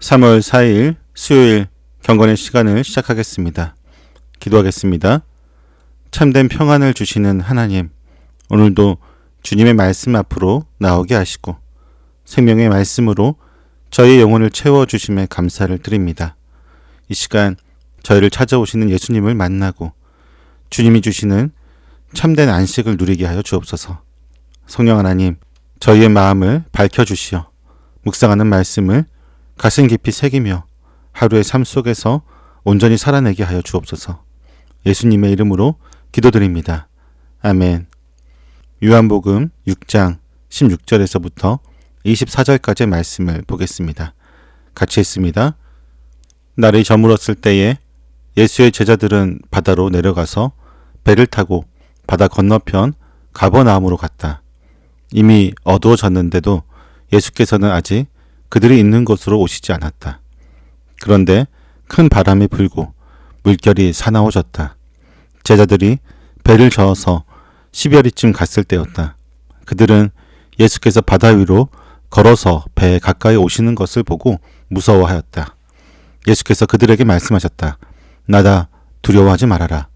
3월 4일 수요일 경건의 시간을 시작하겠습니다. 기도하겠습니다. 참된 평안을 주시는 하나님, 오늘도 주님의 말씀 앞으로 나오게 하시고 생명의 말씀으로 저희 영혼을 채워주심에 감사를 드립니다. 이 시간 저희를 찾아오시는 예수님을 만나고 주님이 주시는 참된 안식을 누리게 하여 주옵소서. 성령 하나님, 저희의 마음을 밝혀주시어 묵상하는 말씀을 가슴 깊이 새기며 하루의 삶 속에서 온전히 살아내게 하여 주옵소서. 예수님의 이름으로 기도드립니다. 아멘. 요한복음 6장 16절에서부터 24절까지의 말씀을 보겠습니다. 같이 읽습니다. 날이 저물었을 때에 예수의 제자들은 바다로 내려가서 배를 타고 바다 건너편 가버나움으로 갔다. 이미 어두워졌는데도 예수께서는 아직 그들이 있는 곳으로 오시지 않았다. 그런데 큰 바람이 불고 물결이 사나워졌다. 제자들이 배를 저어서 10여리쯤 갔을 때였다. 그들은 예수께서 바다 위로 걸어서 배에 가까이 오시는 것을 보고 무서워하였다. 예수께서 그들에게 말씀하셨다. 나다, 두려워하지 말아라.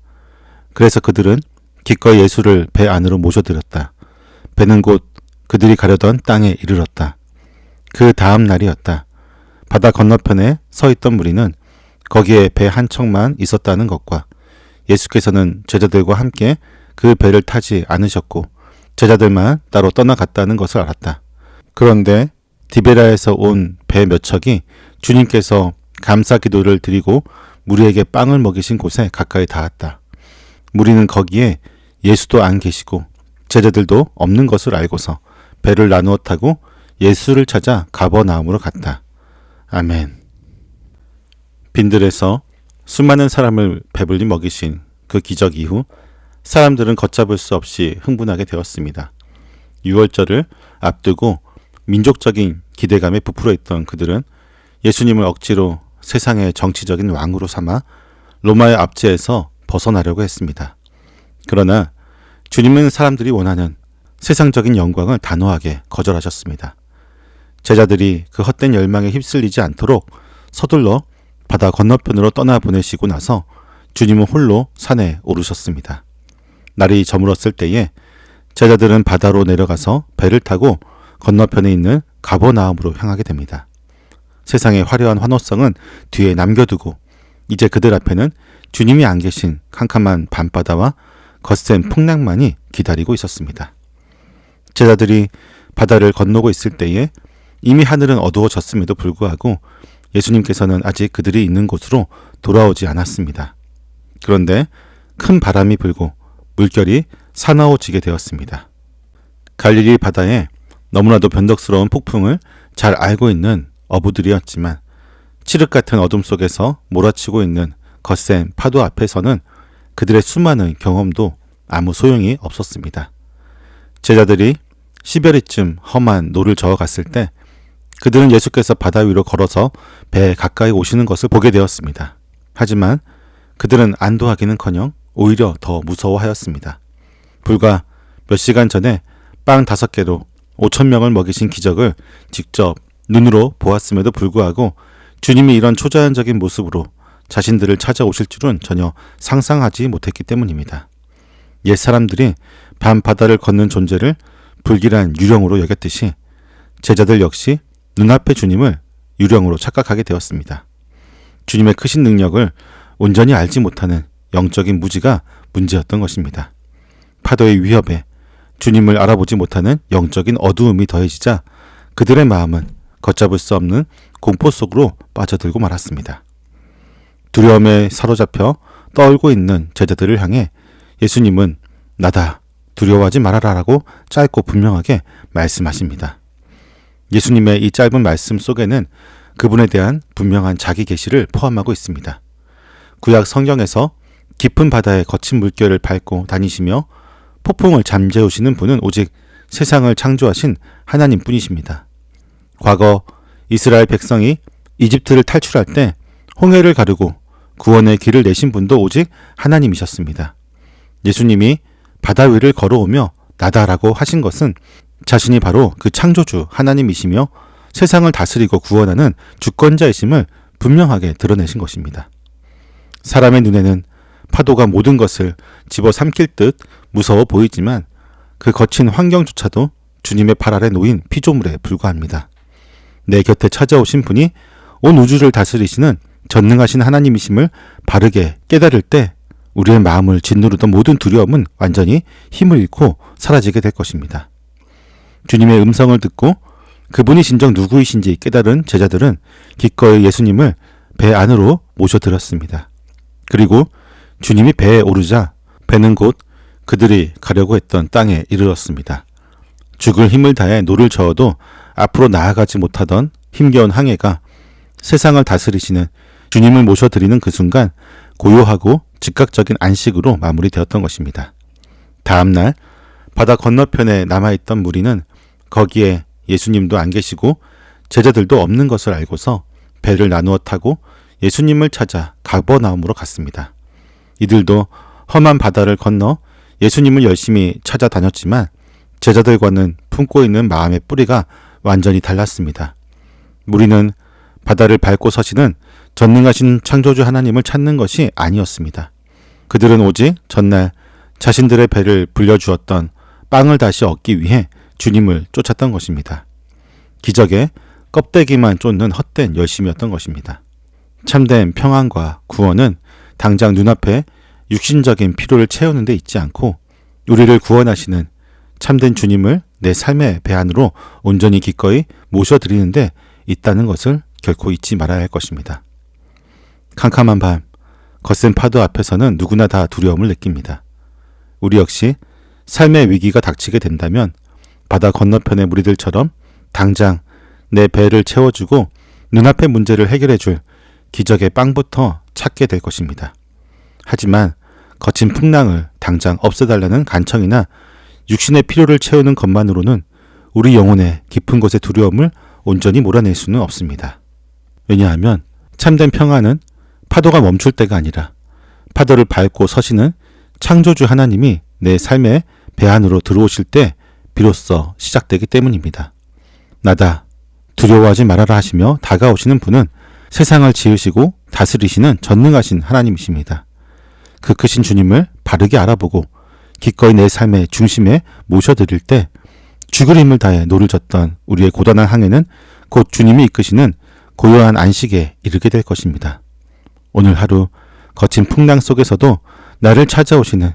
그래서 그들은 기꺼이 예수를 배 안으로 모셔들였다. 배는 곧 그들이 가려던 땅에 이르렀다. 그 다음 날이었다. 바다 건너편에 서 있던 무리는 거기에 배 한 척만 있었다는 것과 예수께서는 제자들과 함께 그 배를 타지 않으셨고 제자들만 따로 떠나갔다는 것을 알았다. 그런데 디베라에서 온 배 몇 척이 주님께서 감사 기도를 드리고 무리에게 빵을 먹이신 곳에 가까이 닿았다. 무리는 거기에 예수도 안 계시고 제자들도 없는 것을 알고서 배를 나누어 타고 예수를 찾아 가버나움으로 갔다. 아멘. 빈들에서 수많은 사람을 배불리 먹이신 그 기적 이후 사람들은 걷잡을 수 없이 흥분하게 되었습니다. 유월절을 앞두고 민족적인 기대감에 부풀어 있던 그들은 예수님을 억지로 세상의 정치적인 왕으로 삼아 로마의 압제에서 벗어나려고 했습니다. 그러나 주님은 사람들이 원하는 세상적인 영광을 단호하게 거절하셨습니다. 제자들이 그 헛된 열망에 휩쓸리지 않도록 서둘러 바다 건너편으로 떠나보내시고 나서 주님은 홀로 산에 오르셨습니다. 날이 저물었을 때에 제자들은 바다로 내려가서 배를 타고 건너편에 있는 가버나움으로 향하게 됩니다. 세상의 화려한 환호성은 뒤에 남겨두고 이제 그들 앞에는 주님이 안 계신 캄캄한 밤바다와 거센 풍랑만이 기다리고 있었습니다. 제자들이 바다를 건너고 있을 때에 이미 하늘은 어두워졌음에도 불구하고 예수님께서는 아직 그들이 있는 곳으로 돌아오지 않았습니다. 그런데 큰 바람이 불고 물결이 사나워지게 되었습니다. 갈릴리 바다에 너무나도 변덕스러운 폭풍을 잘 알고 있는 어부들이었지만 칠흑 같은 어둠 속에서 몰아치고 있는 거센 파도 앞에서는 그들의 수많은 경험도 아무 소용이 없었습니다. 제자들이 10여리쯤 험한 노를 저어갔을 때 그들은 예수께서 바다 위로 걸어서 배에 가까이 오시는 것을 보게 되었습니다. 하지만 그들은 안도하기는커녕 오히려 더 무서워하였습니다. 불과 몇 시간 전에 빵 5개로 5,000명을 먹이신 기적을 직접 눈으로 보았음에도 불구하고 주님이 이런 초자연적인 모습으로 자신들을 찾아오실 줄은 전혀 상상하지 못했기 때문입니다. 옛 사람들이 밤바다를 걷는 존재를 불길한 유령으로 여겼듯이 제자들 역시 눈앞의 주님을 유령으로 착각하게 되었습니다. 주님의 크신 능력을 온전히 알지 못하는 영적인 무지가 문제였던 것입니다. 파도의 위협에 주님을 알아보지 못하는 영적인 어두움이 더해지자 그들의 마음은 걷잡을 수 없는 공포 속으로 빠져들고 말았습니다. 두려움에 사로잡혀 떨고 있는 제자들을 향해 예수님은 나다, 두려워하지 말아라라고 짧고 분명하게 말씀하십니다. 예수님의 이 짧은 말씀 속에는 그분에 대한 분명한 자기 계시를 포함하고 있습니다. 구약 성경에서 깊은 바다의 거친 물결을 밟고 다니시며 폭풍을 잠재우시는 분은 오직 세상을 창조하신 하나님뿐이십니다. 과거 이스라엘 백성이 이집트를 탈출할 때 홍해를 가르고 구원의 길을 내신 분도 오직 하나님이셨습니다. 예수님이 바다 위를 걸어오며 나다라고 하신 것은 자신이 바로 그 창조주 하나님이시며 세상을 다스리고 구원하는 주권자이심을 분명하게 드러내신 것입니다. 사람의 눈에는 파도가 모든 것을 집어삼킬 듯 무서워 보이지만 그 거친 환경조차도 주님의 발 아래 놓인 피조물에 불과합니다. 내 곁에 찾아오신 분이 온 우주를 다스리시는 전능하신 하나님이심을 바르게 깨달을 때 우리의 마음을 짓누르던 모든 두려움은 완전히 힘을 잃고 사라지게 될 것입니다. 주님의 음성을 듣고 그분이 진정 누구이신지 깨달은 제자들은 기꺼이 예수님을 배 안으로 모셔들었습니다. 그리고 주님이 배에 오르자 배는 곧 그들이 가려고 했던 땅에 이르렀습니다. 죽을 힘을 다해 노를 저어도 앞으로 나아가지 못하던 힘겨운 항해가 세상을 다스리시는 주님을 모셔드리는 그 순간 고요하고 즉각적인 안식으로 마무리되었던 것입니다. 다음 날 바다 건너편에 남아있던 무리는 거기에 예수님도 안 계시고 제자들도 없는 것을 알고서 배를 나누어 타고 예수님을 찾아 가버나움으로 갔습니다. 이들도 험한 바다를 건너 예수님을 열심히 찾아다녔지만 제자들과는 품고 있는 마음의 뿌리가 완전히 달랐습니다. 무리는 바다를 밟고 서시는 전능하신 창조주 하나님을 찾는 것이 아니었습니다. 그들은 오직 전날 자신들의 배를 불려주었던 빵을 다시 얻기 위해 주님을 쫓았던 것입니다. 기적에 껍데기만 쫓는 헛된 열심이었던 것입니다. 참된 평안과 구원은 당장 눈앞에 육신적인 필요를 채우는 데 있지 않고 우리를 구원하시는 참된 주님을 내 삶의 배 안으로 온전히 기꺼이 모셔드리는 데 있다는 것을 결코 잊지 말아야 할 것입니다. 캄캄한 밤, 거센 파도 앞에서는 누구나 다 두려움을 느낍니다. 우리 역시 삶의 위기가 닥치게 된다면 바다 건너편의 무리들처럼 당장 내 배를 채워주고 눈앞의 문제를 해결해줄 기적의 빵부터 찾게 될 것입니다. 하지만 거친 풍랑을 당장 없애달라는 간청이나 육신의 필요를 채우는 것만으로는 우리 영혼의 깊은 곳의 두려움을 온전히 몰아낼 수는 없습니다. 왜냐하면 참된 평안은 파도가 멈출 때가 아니라 파도를 밟고 서시는 창조주 하나님이 내 삶의 배 안으로 들어오실 때 비로소 시작되기 때문입니다. 나다, 두려워하지 말아라 하시며 다가오시는 분은 세상을 지으시고 다스리시는 전능하신 하나님이십니다. 그 크신 주님을 바르게 알아보고 기꺼이 내 삶의 중심에 모셔드릴 때 죽을 힘을 다해 노를 젓던 우리의 고단한 항해는 곧 주님이 이끄시는 고요한 안식에 이르게 될 것입니다. 오늘 하루 거친 풍랑 속에서도 나를 찾아오시는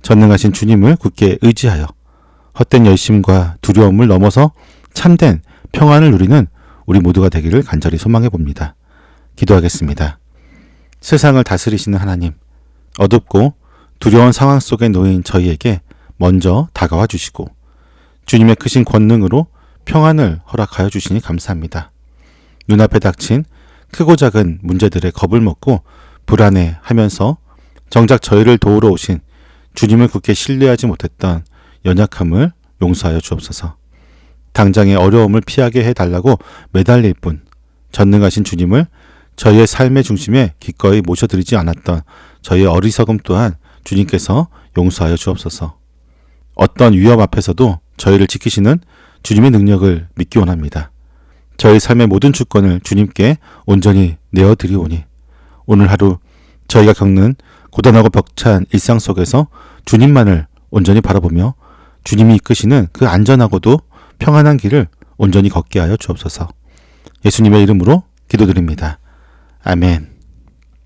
전능하신 주님을 굳게 의지하여 헛된 열심과 두려움을 넘어서 참된 평안을 누리는 우리 모두가 되기를 간절히 소망해 봅니다. 기도하겠습니다. 세상을 다스리시는 하나님, 어둡고 두려운 상황 속에 놓인 저희에게 먼저 다가와 주시고 주님의 크신 권능으로 평안을 허락하여 주시니 감사합니다. 눈앞에 닥친 크고 작은 문제들의 겁을 먹고 불안해하면서 정작 저희를 도우러 오신 주님을 굳게 신뢰하지 못했던 연약함을 용서하여 주옵소서. 당장의 어려움을 피하게 해달라고 매달릴 뿐 전능하신 주님을 저희의 삶의 중심에 기꺼이 모셔드리지 않았던 저희의 어리석음 또한 주님께서 용서하여 주옵소서. 어떤 위험 앞에서도 저희를 지키시는 주님의 능력을 믿기 원합니다. 저희 삶의 모든 주권을 주님께 온전히 내어드리오니 오늘 하루 저희가 겪는 고단하고 벅찬 일상 속에서 주님만을 온전히 바라보며 주님이 이끄시는 그 안전하고도 평안한 길을 온전히 걷게 하여 주옵소서. 예수님의 이름으로 기도드립니다. 아멘.